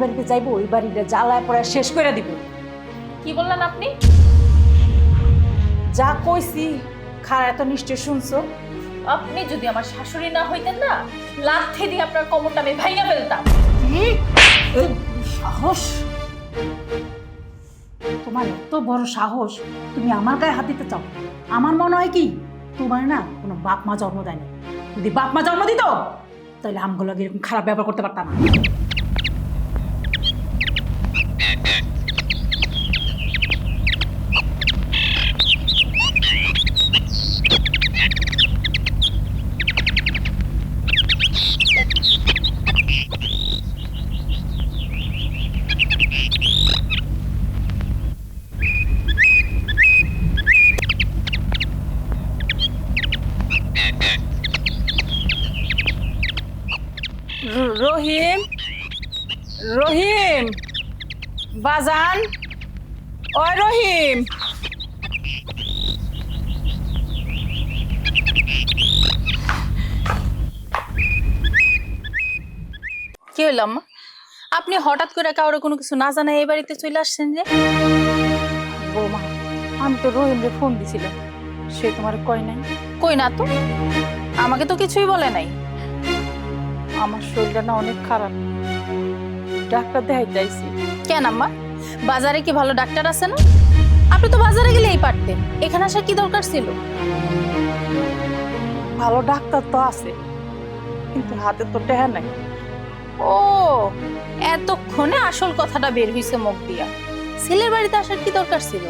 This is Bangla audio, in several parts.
বাড়িতে যাইবো ওই বাড়িটা জ্বালায় পড়ে শেষ করে দিব। কি বললেন আপনি? যা কইছি খারা এত নিশ্চয় শুনছো। আপনি যদি আমার শাশুড়ি না হইতেন না, লাথি দিয়ে আপনার কোমরটা আমি ভাঙা ফেলতাম। সাহস, তোমার এত বড় সাহস, তুমি আমার গায়ে হাত দিতে চাও? আমার মনে হয় কি তোমার না কোনো বাপ মা জন্ম দেয়নি। যদি বাপ মা জন্ম দিত তাহলে আমগুলো এরকম খারাপ ব্যবহার করতে পারতাম না। রহিম, রহিম বাজান, ও রহিম। কি হইল আম্মা? আপনি হঠাৎ করে কাউরে কোনো কিছু না জানাই এই বাড়িতে চলে আসছেন যে? বৌমা, আমি তো রহিমকে ফোন দিছিলাম, সে তোমার কয় নাই। কই না তো, আমাকে তো কিছুই বলে নাই। আমার শরীরটা না অনেক খারাপ, ডাক্তার দেখাইতে আইছি। কেন আম্মা, বাজারে কি ভালো ডাক্তার আছে না? আপনি তো বাজারে গেলেই পারতেন, এখানে আসার কি দরকার ছিল? ভালো ডাক্তার তো আছে, কিন্তু হাতে তো টেহা নাই। ও, এতক্ষণে আসল কথাটা বের হইছে মুখ দিয়া। ছেলের বাড়িতে আসার কি দরকার ছিল?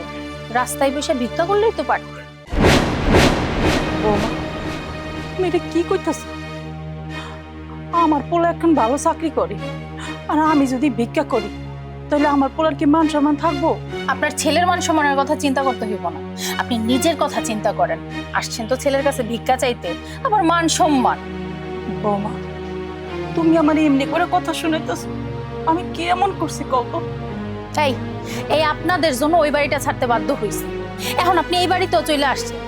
রাস্তায় বসে ভিক্ষা করলেই তো পারতেন। বৌমা, তুমি এটা কি করতেছ? আমার পোলা এখন ভালো চাকরি করে, আর আমি যদি ভিক্ষা করি তাহলে আমার পোলার কি মান সম্মান থাকবো? আপনার ছেলের মান সম্মানের কথা চিন্তা করতে হইব না, আপনি নিজের কথা চিন্তা করেন। আসছেন তো ছেলের কাছে ভিক্ষা চাইতে, আবার মান সম্মান। বৌমা, তুমি আমার এমনি করে কথা শুনেতেছ, আমি কি এমন করছি কত? তাই এই আপনাদের জন্য ওই বাড়িটা ছাড়তে বাধ্য হইছি। এখন আপনি এই বাড়িতেও চলে আসছেন,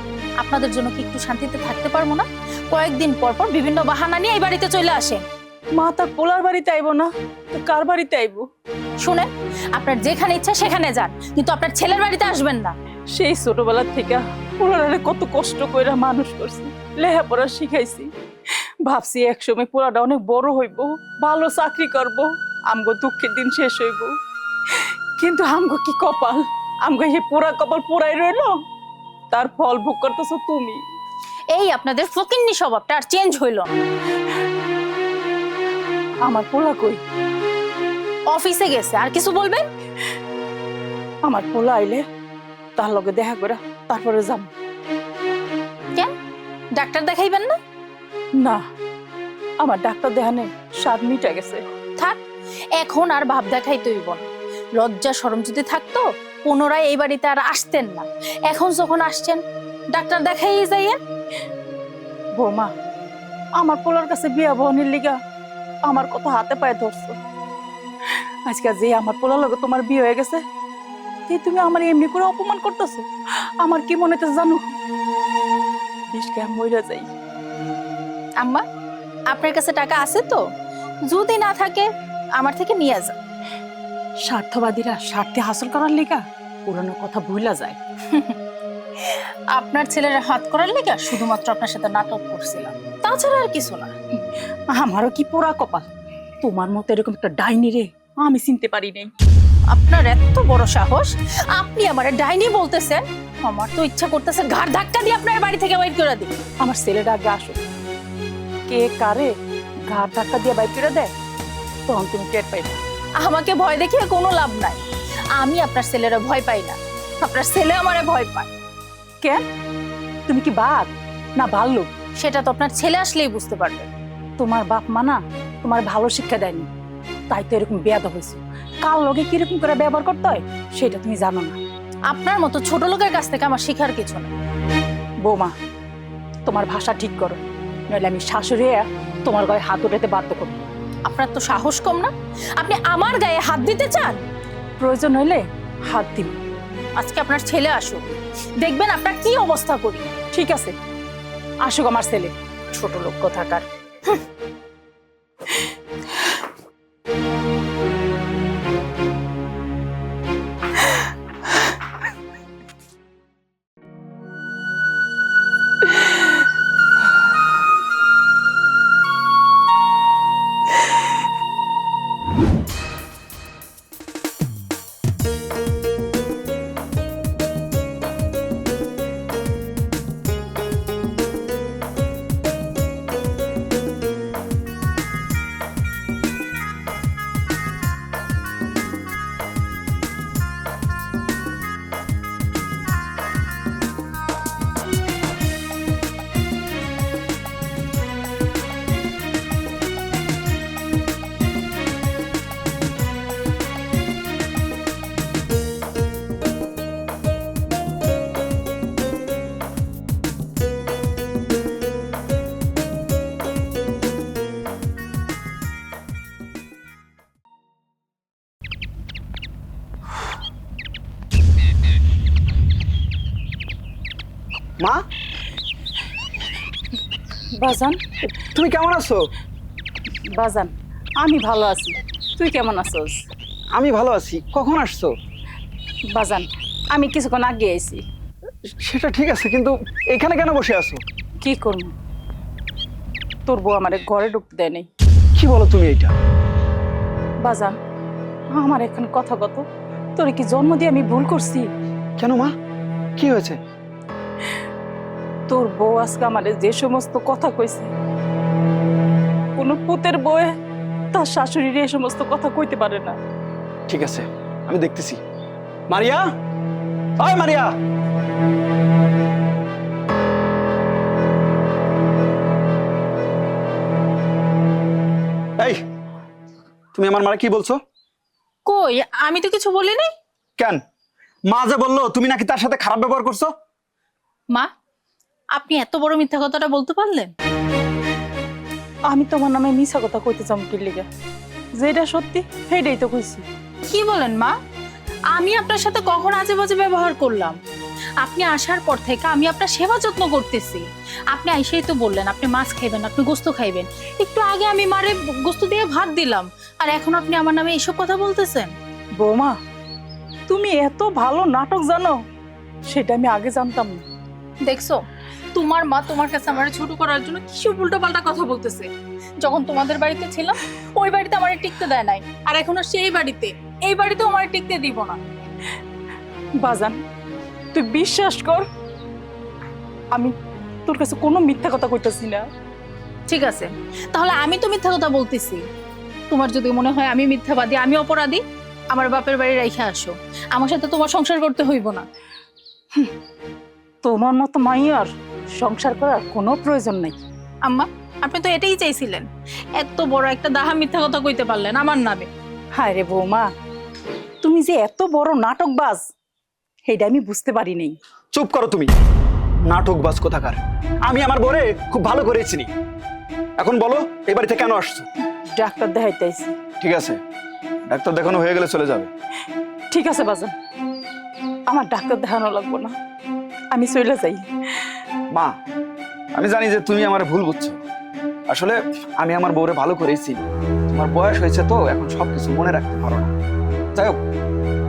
আপনাদের জন্য কি একটু শান্তিতে থাকতে পারবো না? কয়েকদিন পর পর বিভিন্ন বাহানা নিয়ে এই বাড়িতে চলে আসেন। মা তার পোলার বাড়িতে আইবো না তো কার বাড়িতে আইবো? শুনেন, আপনার যেখানে ইচ্ছা সেখানে যান, কিন্তু আপনার ছেলের বাড়িতে আসবেন না। সেই ছোটবেলা থেকে পোলারে কত কষ্ট কইরা মানুষ করছি, লেখাপড়া শিখাইছি, ভাবছি একসময় পোলাটা অনেক বড় হইব, ভালো চাকরি করব, আমগো দুঃখের দিন শেষ হইব। কিন্তু আমগো কি কপাল, আমগো এই পোড়া কপাল পোড়াই রইলো, তার ফল ভোগ করতেছো তুমি। এই আপনাদের ফকিন্নি স্বভাবটা আর চেঞ্জ হইল না। আমার পোলা কই? অফিসে গেছে, আর কিছু বলবেন? আমার পোলা আইলে তার লগে দেখা করে তারপরে যাম। কেন, ডাক্তার দেখাইবেন না? না, আমার ডাক্তার দেখানে স্বাদ মিটা গেছে। থাক, এখন আর ভাব দেখাইতে হইব না। লজ্জা শরম যদি থাকতো পুনরায় এই বাড়িতে আর আসতেন না। এখন যখন আসছেন, ডাক্তার দেখাই যাইয়েন। বৌমা, আমার পোলার কাছে বিয়া বহনের লিগা আমার কত হাতে পায়ে ধরছো, আজকে যে আমার পোলার লগে তোমার বিয়ে হয়ে গেছে, তুমি আমার এমনি করে অপমান করতেছো। আমার কি মনে হচ্ছে জানো, বিষকে আমি মইরা যাই। আম্মা, আপনার কাছে টাকা আছে তো? যদি না থাকে আমার থেকে নিয়ে যান। স্বার্থবাদীরা স্বার্থে হাসিল করার লিগা পুরানো কথা ভুলা যায়। আপনার ছেলের হাত করার লেগে শুধুমাত্র আপনার সাথে নাটক করছিলাম, তাছাড়া আর কিছু না। আমারও কি পোড়া কপাল, তোমার মতো এরকম একটা ডাইনি রে আমি চিনতে পারি নাই। আপনার এত বড় সাহস, আপনি আমার ডাইনি বলতেছেন? আমার তো ইচ্ছা করতেছে ঘাড় ধাক্কা দিয়ে আপনার বাড়ি থেকে বাইর করে দিই। আমার ছেলেটা আগে আসো, কে কারে ঘাট ধাক্কা দিয়ে বাইর করে দেয় তখন তুমি টের পাইবে। আমাকে ভয় দেখিয়ে কোনো লাভ নাই, আমি আপনার ছেলেরা ভয় পাই না, আপনার ছেলে আমারে ভয় পায়। কেন, তুমি কি বাঘ না ভাল্লুক? সেটা তো আপনার ছেলে আসলেই বুঝতে পারবেন। তোমার বাপ মা না তোমার ভালো শিক্ষা দেয়নি, তাই তো এরকম বেয়াদব হয়েছে। কার লগে কিরকম করে ব্যবহার করতে হয় সেটা তুমি জানো না। আপনার মতো ছোট লোকের কাছ থেকে আমার শেখার কিছু না। বৌমা, তোমার ভাষা ঠিক করো, নইলে আমি শাশুড়ি হয়ে তোমার গায়ে হাত উঠাতে বাধ্য করবো। আপনার তো সাহস কম না, আপনি আমার গায়ে হাত দিতে চান? প্রয়োজন হইলে হাত দিব। আজকে আপনার ছেলে আসুক, দেখবেন আপনার কি অবস্থা করি। ঠিক আছে, আসুক আমার ছেলে, ছোট লোক কোথাকার। মা, বাজান, তুমি কেমন আছো? বাজান, আমি ভালো আছি। তুই কেমন আছোস? আমি ভালো আছি। কখন আসছো? বাজান, আমি কিছুক্ষণ আগে আইছি। সেটা ঠিক আছে, কিন্তু এখানে কেন বসে আছো? কি করবো, তোর বউ আমারে ঘরে ঢুকতে দেয় নাই। কি বলো তুমি এইটা? বাজান, আমার এখন কথা কত, তোর কি জন্ম দিয়ে আমি ভুল করছি? কেন মা, কি হয়েছে? তোর বউ আজকে আমারে যে সমস্ত কথা কইছে, কোন পুতের বউয়ে তার শাশুড়ির এই সমস্ত কথা কইতে পারে না। ঠিক আছে, আমি দেখতেছি। মারিয়া, ওই মারিয়া, এই তুমি আমার মারা কি বলছো? কই, আমি তো কিছু বলিনি। কেন? মা যে বললো তুমি নাকি তার সাথে খারাপ ব্যবহার করছো। মা, আপনি এত বড় মিথ্যা কথাটা বলতে পারলেন? আমি তোমার নামে মিছা কথা কইতে চাম কি লিগা? যেটা সত্যি সেইটাই তো কইছি। কি বলেন মা? আমি আপনার সাথে কখন আজে বাজে ব্যবহার করলাম? আপনি আসার পর থেকে আমি আপনার সেবা যত্ন করতেছি। আপনি আইসেই তো বললেন আপনি মাছ খাইবেন, আপনি গোস্ত খাইবেন। একটু আগে আমি মারে গোস্ত দিয়ে ভাত দিলাম, আর এখন আপনি আমার নামে এইসব কথা বলতেছেন? বৌমা, তুমি এত ভালো নাটক জানো, সেটা আমি আগে জানতাম না। দেখছো, তোমার মা তোমার কাছে আমার ছোট করার জন্য কিছু উল্টো পাল্টা কথা বলতেছে। যখন তোমাদের বাড়িতে ছিলাম ওই বাড়িতে আমার টিকতে দেয় নাই, আর এখনো সেই বাড়িতে, এই বাড়িতেও আমার টিকতে দিব না। বাজান, তুই বিশ্বাস কর, আমি তোর কাছে কোনো মিথ্যা কথা কইতাছি না। ঠিক আছে, তাহলে আমি তো মিথ্যা কথা বলতেছি। তোমার যদি মনে হয় আমি মিথ্যাবাদী, আমি অপরাধী, আমার বাপের বাড়ি রাইখা আসো। আমার সাথে তোমার সংসার করতে হইব না। তোমার মতো মাইয়ার সংসার করার কোনো প্রয়োজন নাই। আম্মা, আপনি তো এটাই চাইছিলেন, এত বড় একটা দাহা মিথ্যা কথা কইতে পারলেন আমার নামে। হায় রে বৌমা, তুমি যে এত বড় নাটকবাজ সেটা আমি বুঝতে পারি নাই। চুপ করো তুমি, নাটকবাজ কোথাকার। আমি আমার বরে খুব ভালো করে চিনি। এখন বলো এই বাড়িতে কেন আসছো? ডাক্তার দেখাইতে আইছি। ঠিক আছে, ডাক্তার দেখানো হয়ে গেলে চলে যাবে। ঠিক আছে বাজান, আমার ডাক্তার দেখানো লাগবো না, আমি চলে যাই। মা, আমি জানি যে তুমি আমার ভুল বুঝছো। আসলে আমি আমার বউরে ভালো করেছি। তোমার বয়স হয়েছে তো, এখন সবকিছু মনে রাখতে পারো না। যাই হোক,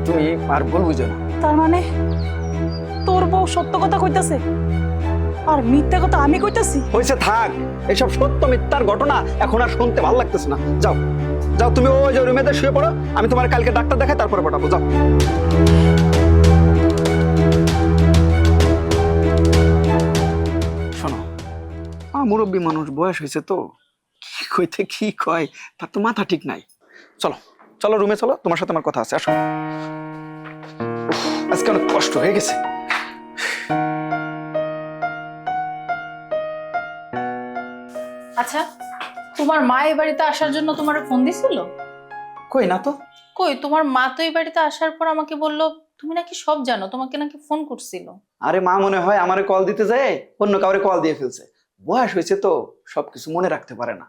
তুমি আর ভুল বুঝো না। তার মানে তোর বউ সত্য কথা কইতাছে আর মিথ্যা কথা আমি কইতাছি? হয়েছে, থাক। এইসব সত্য মিথ্যার ঘটনা এখন আর শুনতে ভালো লাগতেছে না। যাও যাও, তুমি ওই যে রুমেতে শুয়ে পড়ো। আমি তোমার কালকে ডাক্তার দেখাই, তারপরে পাঠাবো। যাও। শোনো, মুরব্বী মানুষ, বয়স হয়েছে তো, কি কইতে কি কয় তার তো মাথা ঠিক নাই। চলো চলো, রুমে চলো, তোমার সাথে আমার কথা আছে। আসো। আজকে অনেক কষ্ট হয়ে গেছে। আচ্ছা, তোমার মা এই বাড়িতে আসার জন্য তোমার ফোন দিছিল? কই না তো। কই, তোমার মা তো এই বাড়িতে আসার পর আমাকে বললো তুমি নাকি সব জানো, তোমাকে নাকি ফোন করছিল। আরে মা মনে হয় আমারে কল দিতে যায় অন্য কাউরে কল দিয়ে ফেলছে। বয়স হয়েছে তো, সবকিছু মনে রাখতে পারে না।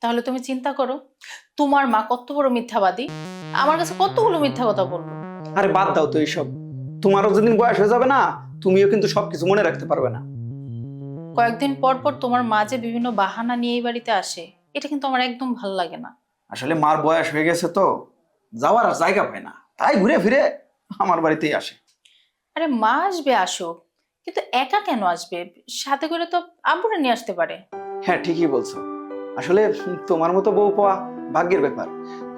তাহলে তুমি চিন্তা করো, তোমার মা কত বড় মিথ্যাবাদী, আমার কাছে কতগুলো মিথ্যা কথা বললো। আরে বাদ দাও তো এইসব। তোমারও যেদিন বয়স হয়ে যাবে না, তুমিও কিন্তু সবকিছু মনে রাখতে পারবে না। কয়েকদিন পর পর তোমার মা যে বিভিন্ন বাহানা নিয়ে এই বাড়িতে আসে, এটা কিন্তু আমার একদম ভালো লাগে না। আসলে মার বয়স হয়ে গেছে তো, যাওয়ার আর জায়গা পায় না, তাই ঘুরে ফিরে আমার বাড়িতেই আসে। আরে মা আসবে আসুক, কিন্তু একা কেন আসবে? সাথে করে তো আব্বুরা নিয়ে আসতে পারে। হ্যাঁ, ঠিকই বলছো। আসলে তোমার মতো বউ পাওয়া ভাগ্যের ব্যাপার।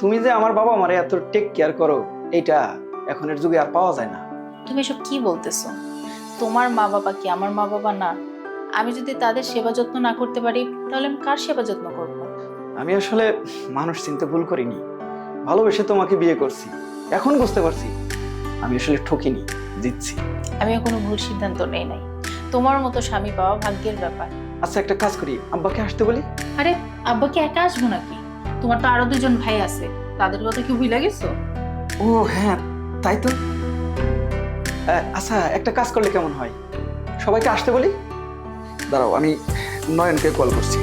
তুমি যে আমার বাবা মারে এত টেক কেয়ার করো, এটা এখনের যুগে আর পাওয়া যায় না। তুমি এসব কি বলতেছো? তোমার মা বাবা কি আমার মা বাবা না? আমি যদি তাদের সেবা যত্ন না করতে পারি, তাহলে আমি কার সেবা যত্ন করবো? আমি আসলে মানুষ চিনতে ভুল করিনি, ভালোবেসে তোমাকে বিয়ে করছি। এখন বুঝতে পারছি আমি আসলে ঠকিনি, জিতছি। আমিও কোনো ভুল সিদ্ধান্ত নেই নাই। তোমার মতো স্বামী পাওয়া ভাগ্যের ব্যাপার। আচ্ছা, একটা কাজ করি, আব্বাকে আসতে বলি। আরে আব্বাকে একা আসবো নাকি? তোমার তো আরো দুজন ভাই আছে, তাদের কথা কি ভুলে গেছো? ও হ্যাঁ, তাই তো। আচ্ছা, একটা কাজ করলে কেমন হয়, সবাইকে আসতে বলি। দাঁড়াও, আমি নয়নকে কল করছি।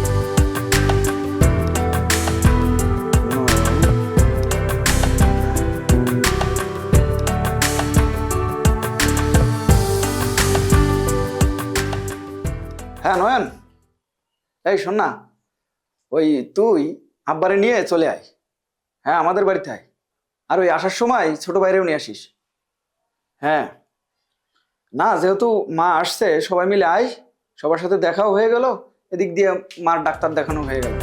হ্যাঁ নয়ন, এই শোন না, ওই তুই আব্বারে নিয়ে চলে আয়। হ্যাঁ আমাদের বাড়িতে আয়। আর ওই আসার সময় ছোট বাইরেও নিয়ে আসিস। হ্যাঁ না, যেহেতু মা আসছে সবাই মিলে আয়, সবার সাথে দেখাও হয়ে গেল, এদিক দিয়ে মার ডাক্তার দেখানো হয়ে গেল।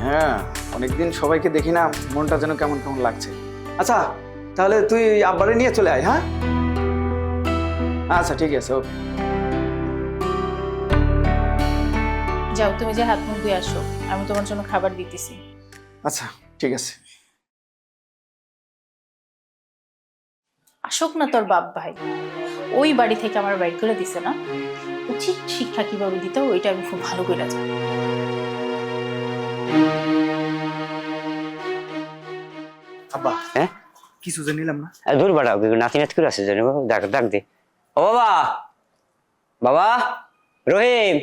হ্যাঁ অনেকদিন সবাইকে দেখি না, মনটা যেন কেমন কেমন লাগছে। আচ্ছা তাহলে তুই আব্বারে নিয়ে চলে আয়। হ্যাঁ আচ্ছা ঠিক আছে, ওকে। যাও, তুমি যে হাত মুখ ধুয়ে আসো, আমি তোমার জন্য খাবার দিতেছি। আচ্ছা ঠিক আছে। আসুক না তোর বাপ ভাই, ওই বাড়ি থেকে আমার বাইর করে দিছে না, উচিত শিক্ষা কিভাবে দিতে হয় ওইটা আমি খুব ভালো করে জানি। আব্বা হ্যাঁ কিছু যে নিলাম না। দূর বাড়াও, নাতি নাতি করে আছে জানি, ডাক ডাক দে। ও বাবা, বাবা রহিম,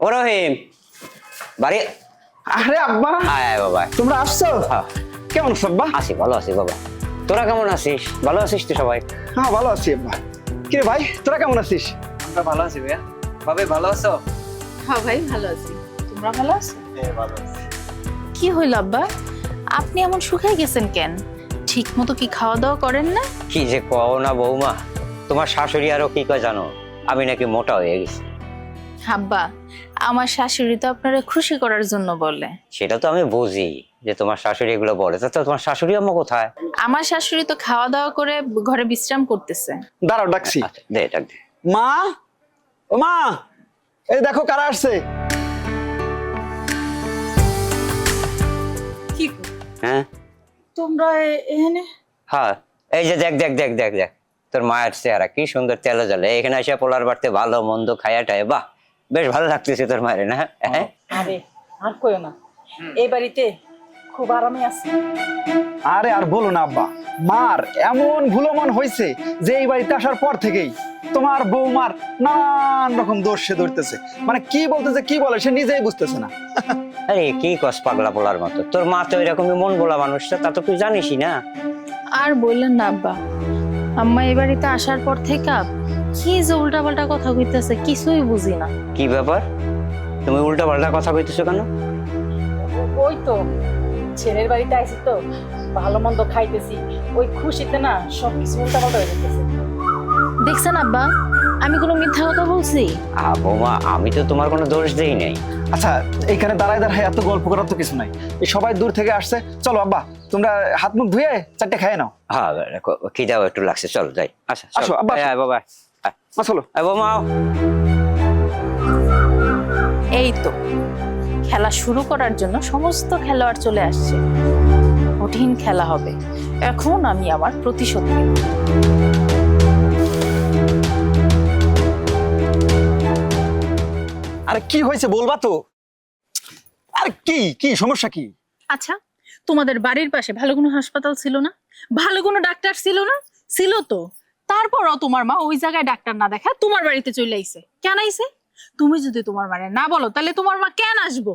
ও রহিম বাড়ি। আরে আব্বা, আয় আয় বাবা। তোমরা আসছো? হ্যাঁ কেমন আছো আব্বা? আছি, ভালো আছি বাবা। তোরা কেমন আছিস? ভালো আছিস তো সবাই? হ্যাঁ ভালো আছি আব্বা। কিরে ভাই তোরা কেমন আছিস? আমরা ভালো আছি ভাইয়া। ভাবি ভালো আছো? হ্যাঁ ভাই ভালো আছি, তোমরা ভালো আছো? হ্যাঁ ভালো আছি। কি হইল আব্বা, আপনি এমন শুকাই গেছেন কেন? ঠিক মতো কি খাওয়া দাওয়া করেন না? কি যে কও না বৌমা, তোমার শাশুড়ি আরো কি কয় জানো, আমি নাকি মোটা হয়ে গেছি। আব্বা, আমার শাশুড়ি তো আপনারা খুশি করার জন্য বলে। সেটা তো আমি বুঝি যে তোমার শাশুড়ি এগুলো বলে, তা তো তোমার শাশুড়ি আম্মা কোথায়? আমার শাশুড়ি তো খাওয়া দাওয়া করে ঘরে বিশ্রাম করতেছে। দাঁড়াও ডাকছি। আচ্ছা, দে ডাক দে। মা, ও মা, এই দেখো কারা আসছে। কি হ্যাঁ তোমরা এখানে? হ্যাঁ এই যে দেখ দেখ দেখ দেখ দেখ, তোর মায়ের চেহারা কি সুন্দর তেলো জলে, এখানে এসে পোলার বাড়তে ভালো মন্দ খায়াটায়, বাহ বেশ ভালো লাগতেছে তোর মায়ের না? হ্যাঁ আরে আর কইও না, এই বাড়িতে খুব আরামে আছে। আরে আর বলো না আব্বা, মার এমন ভুলমন হয়েছে যে এই বাড়িতে আসার পর থেকেই তোমার বৌমার নানান রকম দোষ সে ধরতেছে। মানে কি বলতেছে কি বলে সে নিজেই বুঝতেছে না। আরে কি কস পাগলা পোলার মতো, তোর মা তো এরকমই মন বলা মানুষটা, তা তো তুই জানিসই না। আর বললেন না আব্বা, আম্মা এই বাড়িতে আসার পর থেকে কি যে উল্টাপাল্টা কথা কইতেছে কিছুই বুঝি না। কি ব্যাপার, তুমি উল্টা পাল্টা কথা কইতেছো কেন? ওই তো ছেলের বাড়িতে আইছি তো, ভালো মন্দ খাইতেছি, ওই খুশিতে না সব কিছু উল্টাপাল্টা হয়ে যেতেছে। দেখছেন আব্বা, আমি কোনো মিথ্যা কথা বলছি? বৌমা আমি তো তোমার কোনো দোষ দেই নাই। আচ্ছা এইখানে দাঁড়ায় দাঁড়ায় এত গল্প করার তো কিছু নাই, এই সবাই দূর থেকে আসছে। চলো আব্বা তোমরা হাত মুখ ধুয়ে চারটে খেয়ে নাও। হ্যাঁ খিদাও একটু লাগছে, চল যাই। আচ্ছা আসো, আব্বা, আসো। বাবা চলো বৌমা। এই তো খেলা শুরু করার জন্য সমস্ত খেলোয়াড় চলে আসছে, কঠিন খেলা হবে। এখন আমি আমার প্রতিশোধ নেব। আরে কি হয়েছে বলবা তো? আরে কি কি সমস্যা কি? আচ্ছা, তোমাদের বাড়ির পাশে ভালো কোনো হাসপাতাল ছিল না? ভালো কোনো ডাক্তার ছিল না? ছিল তো, তারপরও তোমার মা ওই জায়গায় ডাক্তার না দেখা তোমার বাড়িতে চলে আইছে। কেন আইছে? তুমি যদি তোমার মারে না বলো তাহলে তোমার মা কেন আসবো?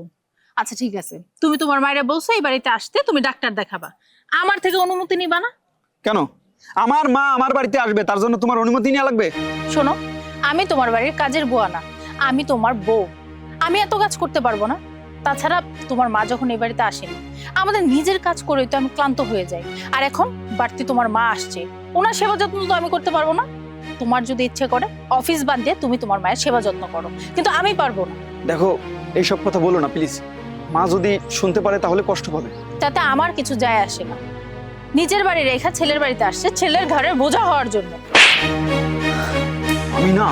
আচ্ছা ঠিক আছে, তুমি তোমার মায়েরা বলছো এই বাড়িতে আসতে, তুমি ডাক্তার দেখাবা, আমার থেকে অনুমতি নিবা না? কেন আমার মা আমার বাড়িতে আসবে তার জন্য তোমার অনুমতি নেওয়া লাগবে? শোনো, আমি তোমার বাড়ির কাজের বুয়া না, আমি তোমার বউ। আমি এত কাজ করতে পারবো না। তাছাড়া তোমার মা যখন এই বাড়িতে আসেনি, আমাদের নিজের কাজ করে তো আমি ক্লান্ত হয়ে যাই। আর এখন বাড়তি তোমার মা আসছে, ওনার সেবা যত্ন তো আমি করতে পারবো না। তোমার যদি ইচ্ছে করে অফিস বাদ দিয়ে তুমি তোমার মায়ের সেবা যত্ন করো, কিন্তু আমি পারবো না। দেখো এইসব কথা বলো না প্লিজ, মা যদি শুনতে পারে তাহলে কষ্ট পাবে। তাতে আমার কিছু যায় আসে না। নিজের বাড়ি রেখা ছেলের বাড়িতে আসছে ছেলের ঘরের বোঝা হওয়ার জন্য। আমি না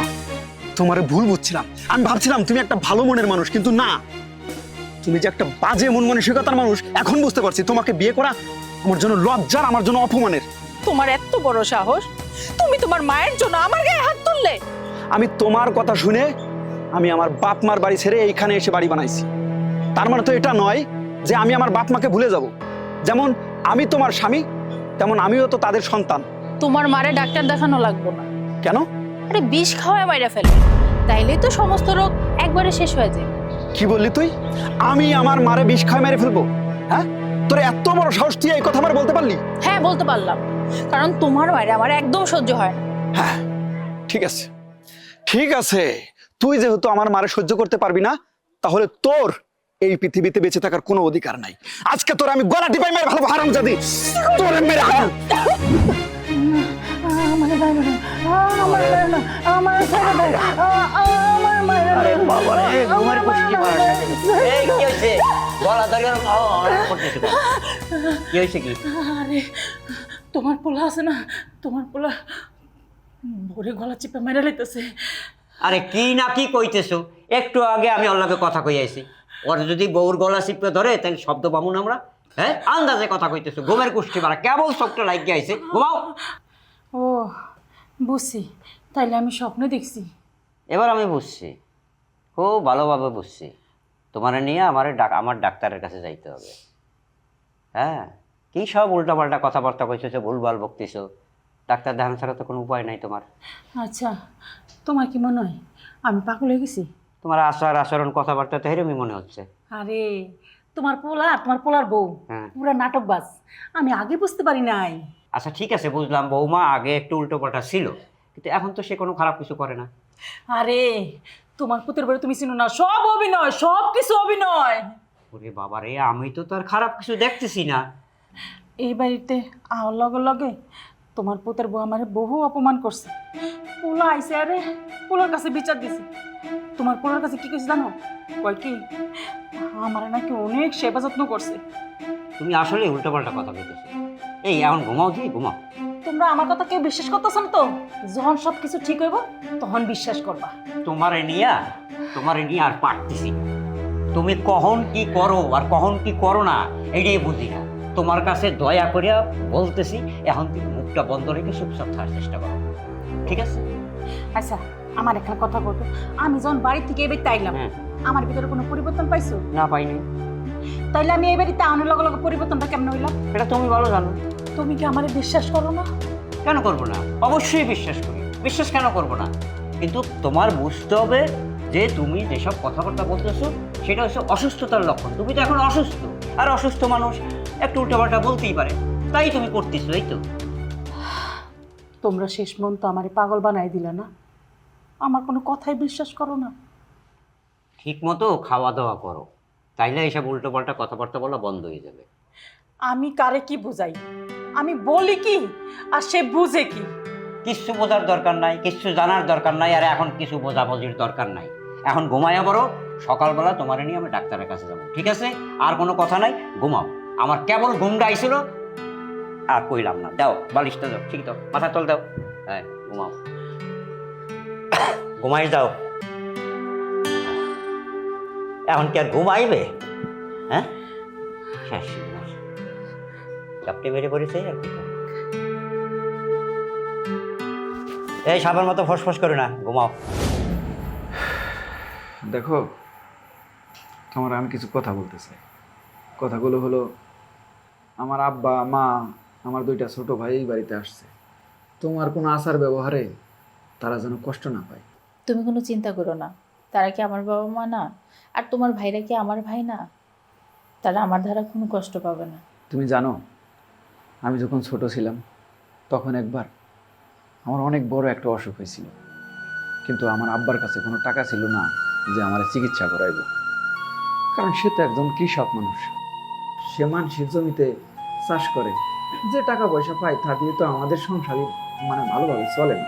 তোমারে ভুল বুঝছিলাম, আমি ভাবছিলাম তুমি একটা ভালো মনের মানুষ, কিন্তু না, তুমি যে একটা বাজে মন মানসিকতার মানুষ এখন বুঝতে পারছি। তোমাকে বিয়ে করা আমার জন্য লজ্জার, আমার জন্য অপমানের। তোমার এত বড় সাহস, তুমি তোমার মায়ের জন্য আমার গায়ে হাত তুললে? আমি তোমার কথা শুনে আমি আমার বাপ মার বাড়ি ছেড়ে এইখানে এসে বাড়ি বানাইছি। তার মানে তো এটা নয় যে আমি আমার বাপ মাকে ভুলে যাব। যেমন আমি তোমার স্বামী, তেমন আমিও তো তাদের সন্তান। তোমার মারে ডাক্তার দেখানো লাগবে না। কেন? আরে বিষ খাওয়ায় মাইরা ফেলে, তাইলেই তো সমস্ত রোগ একবারে শেষ হয়ে যায়। কি বললি তুই? আমি আমার মারে বিষ খায় মেরে ফেলবো? হ্যাঁ, তোর এত বড় সাহস তুই এই কথা আমার বলতে পারলি? হ্যাঁ বলতে পারলাম, কারণ তোমার মায়ের আমার একদম সহ্য হয় না। হ্যাঁ ঠিক আছে, ঠিক আছে, তুই যেহেতু আমার মারে সহ্য করতে পারবি না, তাহলে তোর এই পৃথিবীতে বেঁচে থাকার কোনো অধিকার নাই। আজকে তোর আমি গলা টিপাই মেরে ভালো হারামজাদি, তোর মেরে হারাম। আরে বাবা রে, ঘুমের কুষ্টি মারা। এই কি হয়েছে? গলা ধরে করতেছে কেন? কি হয়েছে কি? আরে তোমার পোলা আছে না, তোমার পোলা ভোরে গলা চিপে মেরে লাইতেছে। আরে কি না কি কইতেছো? একটু আগে আমি ওর লগে কথা কই আইছি। ওর যদি বউর গলা চিপে ধরে তাহলে শব্দ পাবো না আমরা? হ্যাঁ, আন্দাজে কথা কইতেছো। ঘুমের কুষ্টি মারা, কেবল চোখটা লাগিয়ে আইছে। ঘুমাও। ও বুঝছি, তাইলে আমি স্বপ্নে দেখছি। এবার আমি বুঝছি, খুব ভালোভাবে বুঝছি। তোমার নিয়ে আমার ডাক্তারের কাছে যাইতে হবে। হ্যাঁ, কি সব উল্টাপাল্টা কথাবার্তা কইতেছো, ভুলভাল বকতেছো। ডাক্তার দেখানো ছাড়া তো কোনো উপায় নাই তোমার। আচ্ছা, তোমার কি মনে হয় আমি পাগল হয়ে গেছি? তোমার আচার আচরণ কথাবার্তা তো এরকমই মনে হচ্ছে। আরে তোমার পোলা, তোমার পোলার বউ হ্যাঁ। পুরা নাটকবাজ, আমি আগে বুঝতে পারি নাই। আচ্ছা ঠিক আছে, বুঝলাম বৌমা আগে একটু উল্টোপাল্টা ছিল, কিন্তু এখন তো সে কোনো খারাপ কিছু করে না। আরে তোমার পুতের বাড়ি তুমি চিনো না, সব অভিনয়, সব কিছু অভিনয়। ওরে বাবা রে, আমি তো তার খারাপ কিছু দেখতেছি না। এই বাড়িতে আওয়ার লগে লগে তোমার পুতের বউ আমারে বহু অপমান করছে। পোলা আইসে, আরে পোলার কাছে বিচার দিছে। তোমার পোলার কাছে কি কইছে জানো? কয় কি আমার নাকি অনেক সেবা যত্ন করছে। তুমি আসলে উল্টোপাল্টা কথা বলতেছো। এই এখন ঘুমাও, দিয়ে ঘুমাও। তোমরা আমার কথা কেউ বিশ্বাস করতেছ না তো? যখন সব কিছু ঠিক হইব তখন বিশ্বাস করবা। তোমারে নিয়ে আর পারতেছি না। তুমি কখন কি করো আর কখন কি করো না এটাই বুঝি না। তোমার কাছে দয়া করিয়া বলতেছি, এখন তুমি মুখটা বন্ধ রেখে চুপচাপ থাকার চেষ্টা করো, ঠিক আছে? আচ্ছা আমার একটা কথা বলতো, আমি যখন বাড়ি থেকে এই বাড়িতে আইলাম, হ্যাঁ। আমার ভিতরে কোনো পরিবর্তন পাইছো? না, পাইনি। তাইলে আমি এই বাড়িতে আনার লগে লগে পরিবর্তনটা কেমন হইলাম? এটা তুমি ভালো জানো। তুমি কি আমারে বিশ্বাস করো না? কেন করবো না? অবশ্যই বিশ্বাস করি। বিশ্বাস কেন করবো না? কিন্তু তোমার বুঝতে হবে যে তুমি যেসব কথাবার্তা বলতেছো সেটা হচ্ছে অসুস্থতার লক্ষণ। তুমি তো এখন অসুস্থ, আর অসুস্থ মানুষ একটু উল্টাপাল্টা বলতেই পারে, তাই তুমি করতেছো। এই তো। তোমরা শেষ পর্যন্ত আমারে পাগল বানাই দিলে না, আমার কোনো কথাই বিশ্বাস করো না। ঠিক মতো খাওয়া দাওয়া করো, তাইলে এইসব উল্টোপাল্টা কথাবার্তা বলা বন্ধ হয়ে যাবে। আমি কারে কি বুঝাই? আমি বলি কি আর সে বুঝে কি? কিচ্ছু বোঝার দরকার নাই, কিচ্ছু জানার দরকার নাই, আর এখন কিছু বোঝাবুঝির দরকার নাই। এখন ঘুমাইয়া পড়ো, সকালবেলা তোমার নিয়ে আমি ডাক্তারের কাছে যাবো, ঠিক আছে? আর কোনো কথা নাই, ঘুমাও। আমার কেবল ঘুমটা আইছিল, আর কইলাম না। দাও বালিশটা, দাও, ঠিক দাও, মাথা তল দাও। হ্যাঁ, ঘুমাও, ঘুমাই যাও। এখন কি আর ঘুমাইবে? হ্যাঁ, শেষ। চাপটে বেড়ে পড়েছে আর কি। এই সাবার মতো ফসফস করে না, ঘুমাও। দেখো, তোমার আমি কিছু কথা বলতে চাই। কথাগুলো হলো, আমার আব্বা মা, আমার দুইটা ছোট ভাই এই বাড়িতে আসছে। তোমার কোনো আচার ব্যবহারে তারা যেন কষ্ট না পায়। তুমি কোনো চিন্তা করো না, তারা কি আমার বাবা মা না? আর তোমার ভাইরা কি আমার ভাই না? তারা আমার দ্বারা কোনো কষ্ট পাবে না। তুমি জানো, আমি যখন ছোট ছিলাম তখন একবার আমার অনেক বড় একটা অসুখ হয়েছিল, কিন্তু আমার আব্বার কাছে কোনো টাকা ছিল না যে আমার চিকিৎসা করাইব। কারণ সে তো একজন কৃষক মানুষ, সে মানুষের জমিতে চাষ করে, যে টাকা পয়সা পায় তা দিয়ে তো আমাদের সংসারই ভালোভাবে চলে না।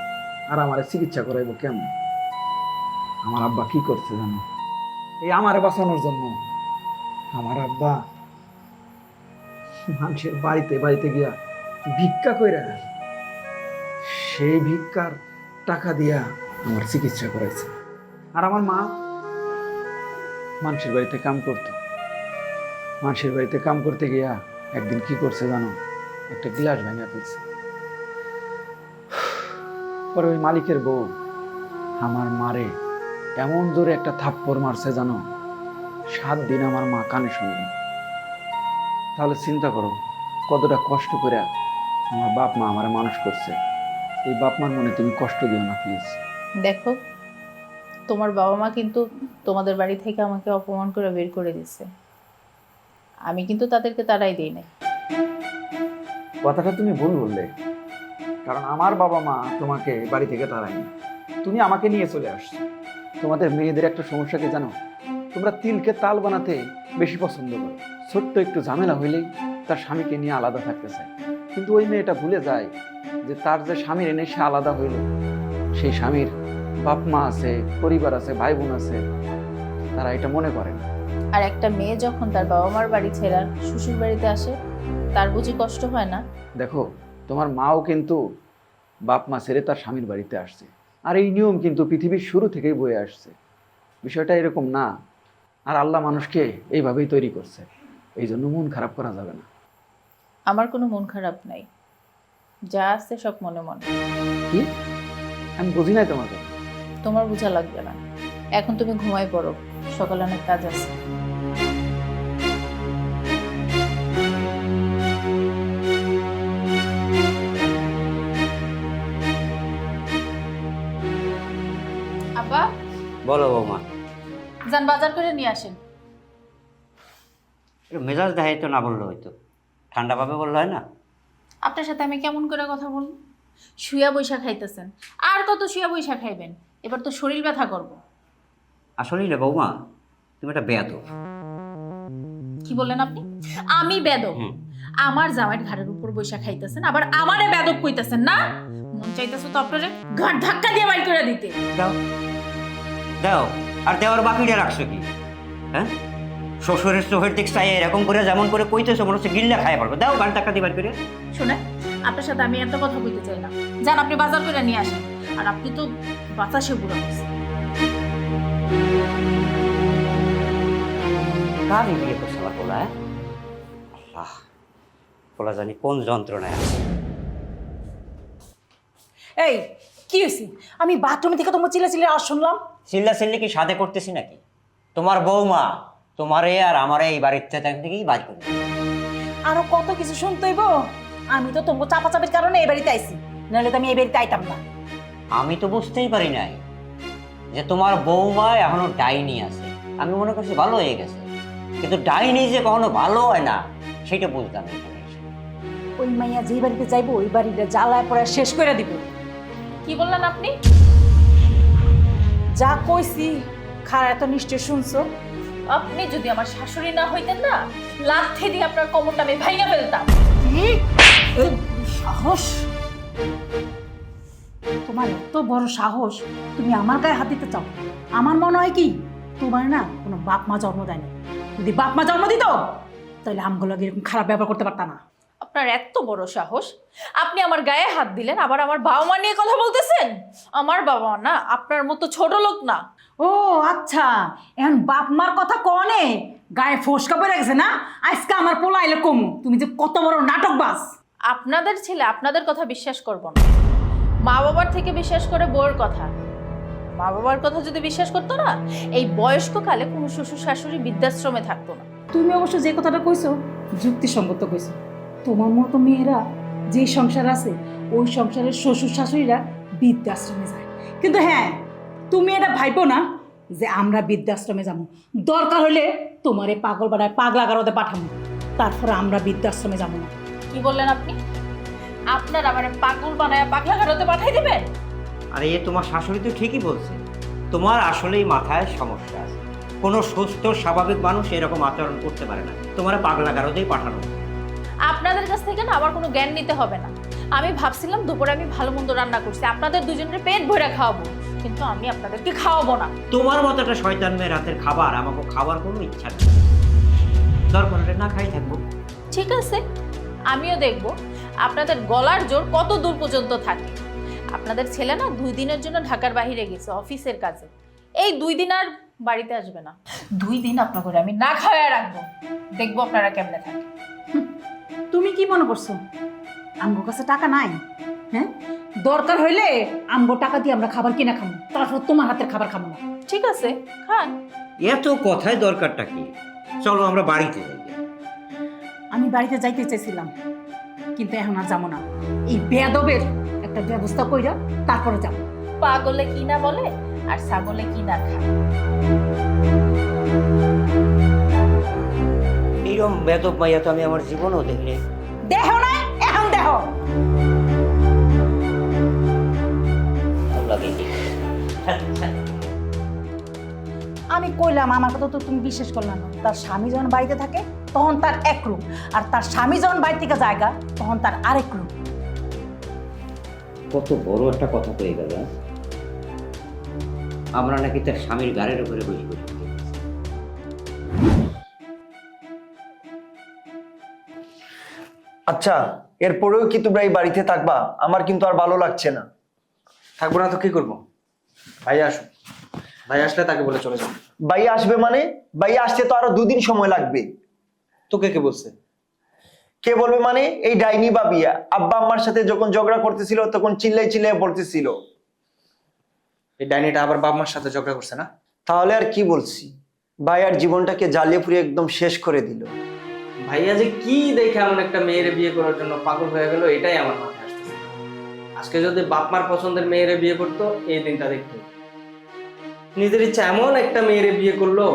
আর আমার চিকিৎসা করাইব কেমন? আমার আব্বা কি করছে জানো? এই আমারে বাঁচানোর জন্য আমার আব্বা মানুষের বাড়িতে বাড়িতে গিয়া ভিক্ষা কইরা সেই ভিক্ষার টাকা দিয়া আমার চিকিৎসা করাইছে। আর আমার মা মানুষের বাড়িতে কাম করতো, মানুষের বাড়িতে কাম করতে গিয়া একদিন কি করছে জানো? একটা গ্লাস ভেঙে ফেলছে। পরে ওই মালিকের বউ আমার মারে এমন জোরে একটা থাপ্পড় মারছে জানো, 7 দিন আমার মা কানে শুনবে। তাহলে চিন্তা করো কতটা কষ্ট করে আমার বাপ মা আমার মানুষ করছে। এই বাপ মার মনে তুমি কষ্ট দিও না প্লিজ। দেখো, তোমার বাবা মা কিন্তু তোমাদের বাড়ি থেকে আমাকে অপমান করে বের করে দিচ্ছে। আমি কিন্তু তাদেরকে তাড়াই দিই নাই। কথাটা তুমি ভুল বললে, কারণ আমার বাবা মা তোমাকে বাড়ি থেকে তাড়ায়নি। তুমি আমাকে নিয়ে চলে আসছো। তোমাদের মেয়েদের একটা সমস্যা কি জানো? তোমরা তিলকে তাল বানাতে বেশি পছন্দ করো। ছোট্ট একটু ঝামেলা হইলেই তার স্বামীকে নিয়ে আলাদা থাকতে চায়। কিন্তু ওই মেয়েটা ভুলে যায় যে তার যে স্বামীর এনে সে আলাদা হইল, সেই স্বামীর বাপ মা আছে, পরিবার আছে, ভাই বোন আছে, তারা এটা মনে করে না। আর একটা মেয়ে যখন তার বাবা মার বাড়ি ছেড়ে শ্বশুর বাড়িতে আসে, তার বুঝি কষ্ট হয় না? দেখো, তোমার মাও কিন্তু বাপ মা ছেড়ে তার স্বামীর বাড়িতে আসছে, আর এই নিয়ম কিন্তু পৃথিবীর শুরু থেকেই বয়ে আসছে। বিষয়টা এরকম না। আর আল্লাহ মানুষকে এইভাবেই তৈরি করছে, এই জন্য মন খারাপ করা যাবে না। আমার কোনো মন খারাপ নাই, যা আছে সব মনে মনে। কি? আমি বুঝি নাই তোমার কথা। তোমার বোঝা লাগবে না, এখন তুমি ঘুমাই পড়ো, সকালে অনেক কাজ আছে। আপা, বলো বৌমা। যান বাজার করে নিয়ে আসেন। একটু মেজাজ দেখাই তো না বললো হয়তো, ঠান্ডা পাবে বললো হয় না? আপনার সাথে আমি কেমন করে কথা বলবো? শুয়া বৈশা খাইতেছেন, আর কত শুয়া বৈশা খাইবেন? এবার তো শরীর ব্যথা করব। আসলেই রে বৌমা, তুমি একটা বেয়াদব। কি বললেন আপনি? আমি বেদব? আমার জামাইয়ের ঘাড়ের উপর বৈশা খাইতেছেন, আবার আমারে বেদব কইতেছেন না? মন চাইতেছে তো আপনারে ঘাট ধাক্কা দিয়ে বাইর করে দিতে। দাও দাও, আর দেওয়ার বাকিটা রাখছো কি? হ্যাঁ, শ্বশুরের চোখের দিক চাই এরকম করে যেমন করে কইতেছো মনে হচ্ছে গিল্লা খাইয়া পারবো। দাও গান টাকা দিবার করে। শুনে, আপনার সাথে আমি এত কথা বলতে চাই না। যান আপনি বাজার করে নিয়ে আসেন। আর আপনি তো বাতাসে বুড়া হয়েছেন। কার বিয়ে করছে আমার পোলা? আল্লাহ, পোলা জানি কোন যন্ত্রণায় আছে। এই কি হয়েছে? আমি বাথরুমে থেকে তোমার চিল্লা আওয়াজ শুনলাম। চিল্লা চিল্লি কি সাথে করতেছি নাকি? তোমার বৌমা তোমারে আর আমারে এই বাড়িতে থেকেই বাজ করে। আরো কত কিছু শুনতে হইব। আমি তো তোমার চাপাচাপির কারণে এই বাড়িতে আইছি, নাহলে তো আমি এই বাড়িতে আইতাম না। আমি তো বুঝতেই পারি নাই যে তোমার বৌমা এখনো ডাইনি আছে। আমি মনে করছি ভালো হয়ে গেছে, কিন্তু ডাইনি যে কখনো ভালো হয় না সেটা বুঝতাম না এখানে এসে। ওই মাইয়া যে বাড়িতে যাইবো ওই বাড়িটা জ্বালায় পড়া শেষ করে দিব। কি বললেন আপনি? যা কইছি খারা এত নিশ্চয় শুনছো। আপনি যদি আমার শাশুড়ি না হইতেন না, লাথি দিয়ে আপনার কোমরটা আমি ভাঙা ফেলতাম। কি? এই সাহস! তোমার এত বড় সাহস, তুমি আমার গায়ে হাত দিতে চাও? আমার মনে হয় কি তোমার না কোনো বাপ মা জন্ম দেয়নি। যদি বাপ মা জন্ম দিত তাহলে আমগুলো এরকম খারাপ ব্যবহার করতে পারতাম না। আপনার এত বড় সাহস, আপনি আমার গায়ে হাত দিলেন, আবার আমার বাবা মা নিয়ে কথা বলতেছেন। আমার বাবা মা না আপনার মতো ছোট লোক না। ও আচ্ছা, এখন বাপ মার কথা কনে গায়ে ফোসকা পড়ে গেছে না? আজকে আমার পোলা এলে কম, তুমি যে কত বড় নাটকবাজ। আপনাদের ছেলে আপনাদের কথা বিশ্বাস করব না, মা বাবার থেকে বিশ্বাস করে বউয়ের কথা। মা বাবার কথা যদি বিশ্বাস করতো না, এই বয়স্ককালে কোনো শ্বশুর শাশুড়ি বৃদ্ধাশ্রমে থাকতো না। তুমি অবশ্য যে কথাটা কইছো যুক্তিসঙ্গত কইছো। তোমার মতো মেয়েরা যে সংসার আছে ওই সংসারের শ্বশুর শাশুড়িরা বৃদ্ধাশ্রমে যায়। কিন্তু হ্যাঁ, তুমি এটা ভাইবো না যে আমরা বৃদ্ধাশ্রমে যাবো। দরকার হলে তোমার এই পাগল বানায় পাগলা গারদে পাঠাবো, তারপরে আমরা বৃদ্ধাশ্রমে যাবো না। কি বললেন আপনি? আপনার আমার পাগল বানায় পাগলা ঘাড়তে পাঠাই দিবেন? আরে এ তোমার শাশুড়ি তো ঠিকই বলছে, তোমার আসলেই মাথায় সমস্যা আছে। কোনো সুস্থ স্বাভাবিক মানুষ এরকম আচরণ করতে পারে না। তোমার পাগলা গারদেই পাঠানো। আপনাদের কাছ থেকে না আমার কোনো জ্ঞান নিতে হবে না। আমি ভাবছিলাম দুপুরে আমি ভালো মন্দ রান্না করছি, আপনাদের দুজনের পেট ভরে খাওয়াবো, কিন্তু আমি আপনাদেরকে খাওয়াবো না। তোমার মতো একটা শয়তান মেয়ে রাতের খাবার আমাকে খাওয়ার কোনো ইচ্ছা নেই। দরকার হলে না খাই থাকবো। ঠিক আছে, আমিও দেখবো আপনাদের গলার জোর কত দূর পর্যন্ত থাকে। আপনাদের ছেলে না 2 দিনের জন্য ঢাকার বাইরে গেছে অফিসের কাজে। এই 2 দিন আর বাড়িতে আসবে না। 2 দিন আপনাকে আমি না খাওয়ায় রাখবো, দেখবো আপনারা কেমনে থাকে। তুমি কি মনে করছো আমগো কাছে টাকা নাই? হ্যাঁ, দরকার হইলে আমগো টাকা দিয়ে আমরা খাবার কিনা খাবো, তারপর তোমার হাতের খাবার খাবো না। ঠিক আছে, খান। এত কথায় দরকারটা কি? চলো আমরা বাড়িতে যাই। আমি বাড়িতে যাইতে চাইছিলাম, কিন্তু এখন আর যাবো না। এই বেয়াদবের একটা ব্যবস্থা কইরা তারপরে যাবো। পাগলে কি না বলে আর ছাগলে কি না খায়। এইরকম বেদব মাইয়া তো আমি আমার জীবনেও দেখিনি। দেহ না, এখন দেহ। লাগে আমি কইলাম আমার কথা তো তুমি বিশ্বাস করলাম না। তার স্বামী যখন বাড়িতে থাকে তখন তার এক রূপ, আর তার স্বামী যখন বাড়ি থেকে জায়গা তখন তার আরেক রূপ। কত বড় একটা কথা হয়ে গেল। আমরা নাকি তার স্বামীর গাড়ির উপরে বসে বসে খেয়েছি। আচ্ছা, এরপরেও কি তোমরা এই বাড়িতে থাকবা? আমার কিন্তু আর ভালো লাগছে না। থাকবো না তো কি করবো? ভাই আসো, ভাই আসলে তাকে বলে চলে যাবো। ভাই আসবে মানে? ভাই আসতে তো আরো 2 দিন সময় লাগবে। তোকে কে বলছে? কে বলবে মানে? এই ডাইনি বাবিয়া আব্বা আম্মার সাথে যখন ঝগড়া করতেছিল তখন চিল্লাই চিল্লাই বলতেছিল। এই ডাইনিটা আবার বাপ মার সাথে ঝগড়া করছে না? তাহলে আর কি বলছি, ভাই আর জীবনটাকে জ্বালিয়ে পুড়িয়ে একদম শেষ করে দিল। ভাইয়া যে কি দেখে এমন একটা মেয়েরে বিয়ে করার জন্য পাগল হয়ে গেল, এটাই আমার মাথায় আসতেছে। আজকে যদি বাপ মার পছন্দের মেয়েরে বিয়ে করতো, এই দিনটা দেখতো। নিজের ইচ্ছা এমন একটা মেয়েরে বিয়ে করলো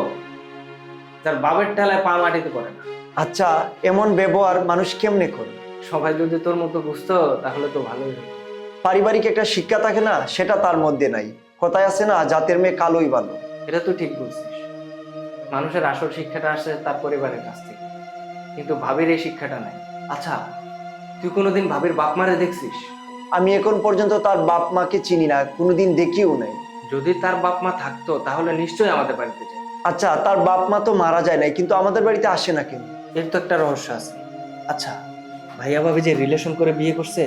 যার বাবার ঠেলায় পা মাটিতে পড়ে না। আচ্ছা, এমন ব্যবহার মানুষ কেমনে করে? সবাই যদি তোর মতো বুঝতো তাহলে তো ভালোই হতো। পারিবারিক একটা শিক্ষা থাকে না, সেটা তার মধ্যে নাই। কথায় আছে না, জাতের মেয়ে কালোই ভালো। এটা তুই ঠিক বলছিস। মানুষের আসল শিক্ষাটা আসে তার পরিবারের কাছ থেকে, কিন্তু ভাবির এই শিক্ষাটা নাই। আচ্ছা, তুই কোনোদিন ভাবির বাপ মারে দেখছিস? আমি এখন পর্যন্ত তার বাপ মাকে চিনি না, কোনোদিন দেখিও নাই। যদি তার বাপ মা থাকতো তাহলে নিশ্চয়ই আমাদের বাড়িতে যায়। আচ্ছা, তার বাপ মা তো মারা যায় নাই, কিন্তু আমাদের বাড়িতে আসে না কেন? এর তো একটা রহস্য আছে। আচ্ছা, ভাইয়া ভাবি যে রিলেশন করে বিয়ে করছে,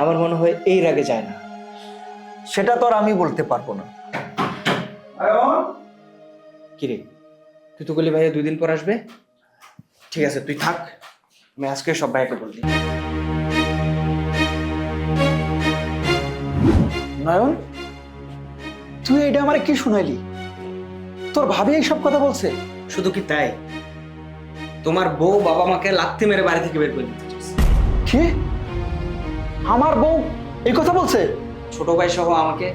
আমার মনে হয় এই রাগে যায় না। সেটা তো আর আমি বলতে পারবো না। কিরে, তুই তো বলি ভাইয়া 2 দিন পর আসবে। ঠিক আছে, তুই থাক, আমি আজকে সব ভাইয়াকে বললি। নয়ন, তুই এটা আমারে কি শুনাইলি? তোর ভাবি এইসব কথা বলছে? শুধু কি তাই, তোমার বউ বাবা মাকে লাথি মেরে বাড়ি থেকে বের করে দিতে চাইছে। কি? আমার বউ এই কথা বলছে? ছোট ভাই সহ আমাকে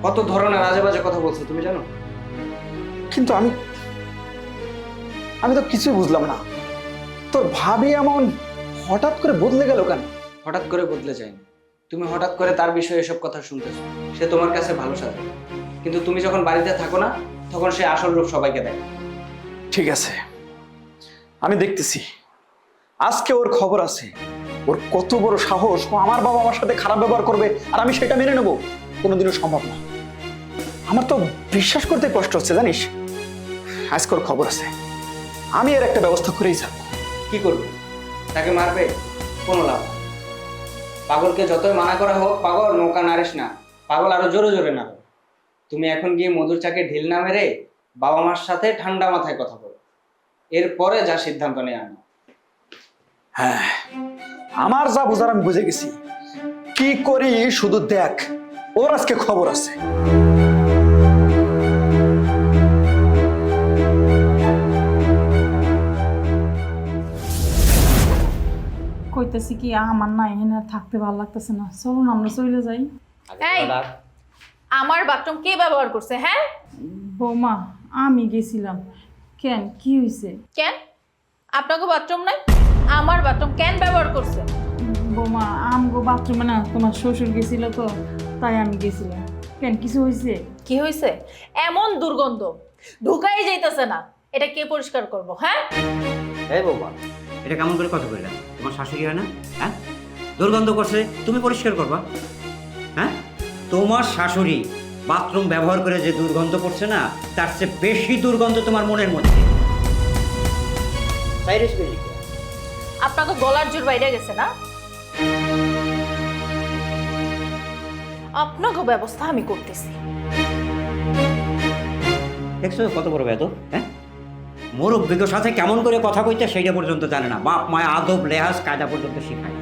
কত ধরনের আজে বাজে কথা বলছে তুমি জানো? কিন্তু আমি তো কিছুই বুঝলাম না। তোর ভাবি এমন হঠাৎ করে বদলে গেল কেন? হঠাৎ করে বদলে যায়নি, তুমি হঠাৎ করে তার বিষয়ে এসব কথা শুনতেছো। সে তোমার কাছে ভালো সাজে, কিন্তু তুমি যখন বাড়িতে থাকো না তখন সে আসল রূপ সবাইকে দেয়। ঠিক আছে, আমি দেখতেছি। আজকে ওর খবর আছে। ওর কত বড় সাহস, ও আমার বাবা আমার সাথে খারাপ ব্যবহার করবে আর আমি সেটা মেনে নেব? কোনোদিনও সম্ভব না। আমার তো বিশ্বাস করতে কষ্ট হচ্ছে, জানিস। আজকে ওর খবর আছে, আমি এর একটা ব্যবস্থা করেই যাব। কি করবে? তাকে মারবে? কোনো লাভ নেই। পাগলকে যতই মানা করা হোক, পাগল নৌকা নারিস না, পাগল আরো জোরে জোরে না। তুমি এখন গিয়ে মধুর চাকে ঢিল না মেরে বাবা মার সাথে ঠান্ডা মাথায় কথা বলো, এরপরে যা সিদ্ধান্ত নেই আনো। হ্যাঁ, আমার যা বুঝার আমি বুঝে গেছি। কি করি শুধু দেখ, ওর আজকে খবর আছে। কইতেছি কি আমার না এখানে আর থাকতে ভালো লাগতেছে না, চলো না আমরা চলে যাই। এই, আমার বাথরুম কে ব্যবহার করছে? হ্যাঁ বৌমা, আমি গেছিলাম। কেন, কি হয়েছে? কেন? আপনাকে বাথরুম নাই? আমার বাথরুম কেন ব্যবহার করছে? বৌমা, আমগো বাথরুমে না তোমার শ্বশুর গেছিল তো, তাই আমি গেছিলাম। কেন, কিছু হয়েছে? কি হয়েছে? এমন দুর্গন্ধ ঢুকাই যাইতেছে না, এটা কে পরিষ্কার করব? হ্যাঁ এই বাবা, এটা কেমন করে কথা বললাম? তোমার শাশুড়ি হয় না? হ্যাঁ, দুর্গন্ধ করছে, তুমি পরিষ্কার করবা? হ্যাঁ, তোমার শাশুড়ি বাথরুম ব্যবহার করে যে দুর্গন্ধ করছে না, তার চেয়ে বেশি দুর্গন্ধ তোমার মনের মধ্যে। আপনাকে গলার জোর বাইরে গেছে না? আপনাকে ব্যবস্থা আমি করতেছি। দেখছো কত বড় বেদব? হ্যাঁ, মুরব্বিদের সাথে কেমন করে কথা কইতে সেইটা পর্যন্ত জানে না। বাপ মায় আদব লেহাজ কায়দা পর্যন্ত শিখায়।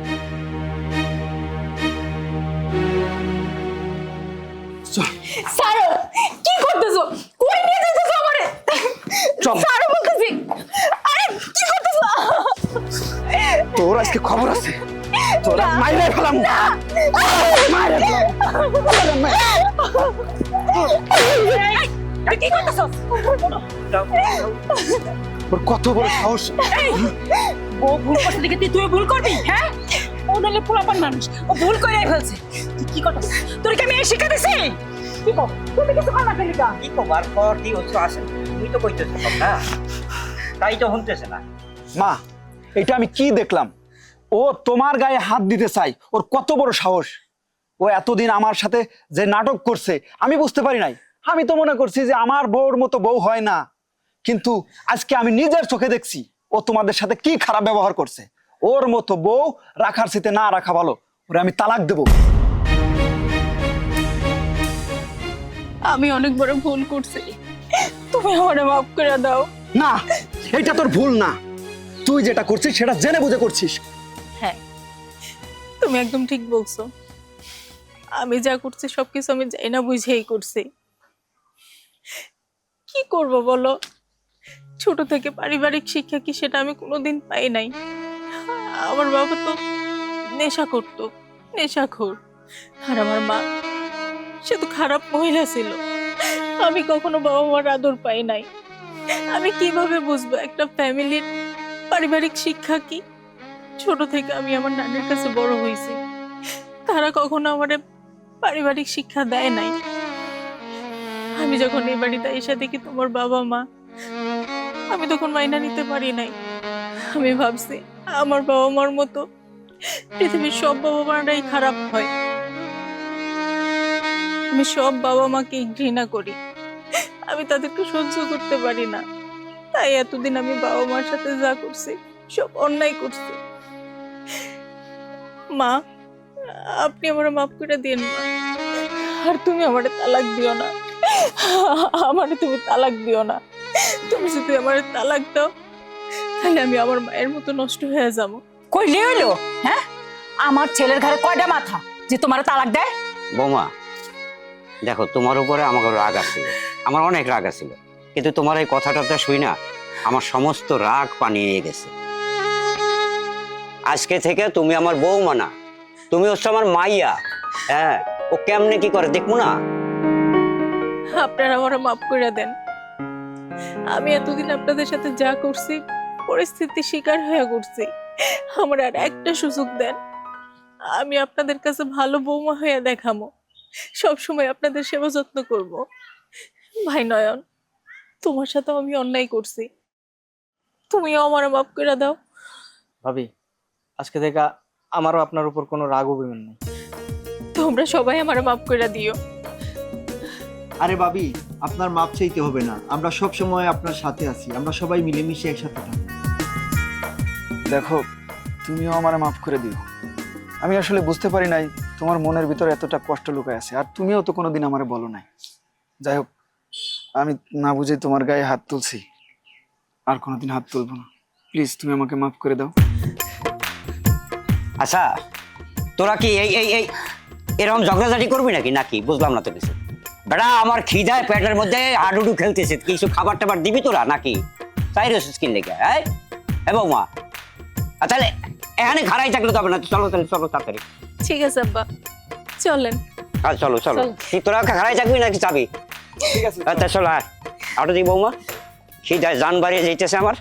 স্যার, কি করতেছো? কই নিয়ে যাইতেছো আমারে? চল। স্যার বলতেছি। আরে কি করতেছো? তোর আজকে খবর আছে। তোরা মাইরে ফেলাম। মাইরে ফেলাম। কি করতেছো? ওর কত বড় সাহস! ও ভুল করছে দেখে তুই ভুল করবি? হ্যাঁ, ও নাহলে পোলাপান মানুষ, ও ভুল করে ফেলছে। তুই কি করছিস? তোর কি আমি এই শিক্ষা দিছি? কি কও তুমি কিছু কর না কেলিকা কি কবার কর কি হচ্ছে আসেন তুমি তো কইতেছ না তাই তো শুনতেছে না। মা এটা আমি কি দেখলাম? ও তোমার গায়ে হাত দিতে চাই, ওর কত বড় সাহস! ও এতদিন আমার সাথে যে নাটক করছে আমি বুঝতে পারি নাই। আমি তো মনে করছি যে আমার বউর মতো বউ হয় না, কিন্তু আজকে আমি নিজের চোখে দেখছি ও তোমাদের সাথে কি খারাপ ব্যবহার করছে। ওর মতো বউ রাখার সাথে না রাখা ভালো, ওরে আমি তালাক দেব। আমি অনেক বড় ভুল করছি, তুমি আমারে মাফ করে দাও। না, এটা তোর ভুল না, তুই যেটা করছিস সেটা জেনে বুঝে করছিস। হ্যাঁ, তুমি একদম ঠিক বলছো। আমি যা করছি সবকিছু আমি জানি না বুঝেই করছি। কি করব বলো, ছোট থেকে পারিবারিক শিক্ষা কি সেটা আমি কোনোদিন পাই নাই। আমার বাবা তো নেশা করতো, নেশাখোর। আর আমার মা, সে তো খারাপ মহিলা ছিল। আমি কখনো বাবা মার আদর পাই নাই। আমি কিভাবে বুঝবো একটা ফ্যামিলির পারিবারিক শিক্ষা কি? ছোট থেকে আমি আমার নানির কাছে বড় হয়েছি, তারা কখনো আমার পারিবারিক শিক্ষা দেয় নাই। আমি যখন এই বাড়িতে এসে দেখি তোমার বাবা মা, আমি তখন মাইনা নিতে পারি নাই। আমি ভাবছি আমার বাবা মার মতো পৃথিবীর সব বাবা মারাই খারাপ হয়। আমি সব বাবা মাকে ঘৃণা করি, আমি তাদেরকে সহ্য করতে পারি না। তাই এতদিন আমি বাবা মার সাথে যা করছি সব অন্যায় করছি। মা, আপনি আমার মাফ করে দিন মা। আর তুমি আমারে তালাক দিও না, আমারে তুমি তালাক দিও না। তুমি যদি আমারে তালাক দাও তাহলে আমি আমার মায়ের মতো নষ্ট হয়ে যাব। কইলে হইলো? হ্যাঁ, আমার ছেলের ঘরে কয়টা মাথা যে তোমার তালাক দেয়? বৌমা দেখো, তোমার উপরে আমার রাগ আছিল, আমার অনেক রাগ আছিল, কিন্তু তোমার এই কথাটা শুই না আমার সমস্ত রাগ পানিয়ে গেছে। আজকে থেকে তুমি আমার বৌমা না, তুমি হচ্ছে আমার মাইয়া। হ্যাঁ, ও কেমনে কি করে দেখবো না। আপনারা আমার মাফ করে দেন। আমি এতদিন আপনাদের সাথে যা করছি পরিস্থিতি শিকার হয়ে করছি। আমার আর একটা সুযোগ দেন, আমি আপনাদের কাছে ভালো বৌমা হয়ে দেখাবো, সবসময় আপনাদের সেবা যত্ন করব। ভাই নয়ন, তোমার সাথে আমি অন্যায় করছি, তুমিও আমার মাফ করে দাও। ভাবি, আজকে থেকে আমারও আপনার উপর কোনো রাগ অভিমান নেই। তোমরা সবাই আমার মাফ করে দিও। আরে ভাবি, আপনার মাপ চাইতে হবে না, আমরা সব সময় আপনার সাথে আছি, আমরা সবাই মিলেমিশে একসাথে থাকি। দেখো, তুমিও আমার মাফ করে দিও। আমি আসলে বুঝতে পারি নাই তোমার মনের ভিতরে এতটা কষ্ট লুকায় আছে, আর তুমিও তো কোনোদিন আমারে বলো নাই। যাই হোক, আমি না বুঝে তোমার গায়ে হাত তুলছি, আর কোনোদিন হাত তুলবো না। প্লিজ তুমি আমাকে মাফ করে দাও। আচ্ছা, তোরা কি এই এই এই এরকম ঝগড়াঝাটি করবি নাকি নাকি বুঝলাম না তো কিছু। বেটা আমার খিদায় পেটের মধ্যে হাডুডু খেলতেছে, কিছু খাবার টাবার দিবি তোরা নাকি? তাই রয়েছে স্কিন লেগে। হ্যাঁ বৌমা, তাহলে এখানে খারাই থাকলে তো হবে না, চলো তাহলে, চলো তাড়াতাড়ি। ঠিক আছে আব্বা, চলেন। চলো চলো, তুই তোরা খারাই থাকবি নাকি যাবি? ঠিক আছে, আচ্ছা চলো, আটো দিই বৌমা, খিদায় জান বাড়িয়ে যাইতেছে আমার।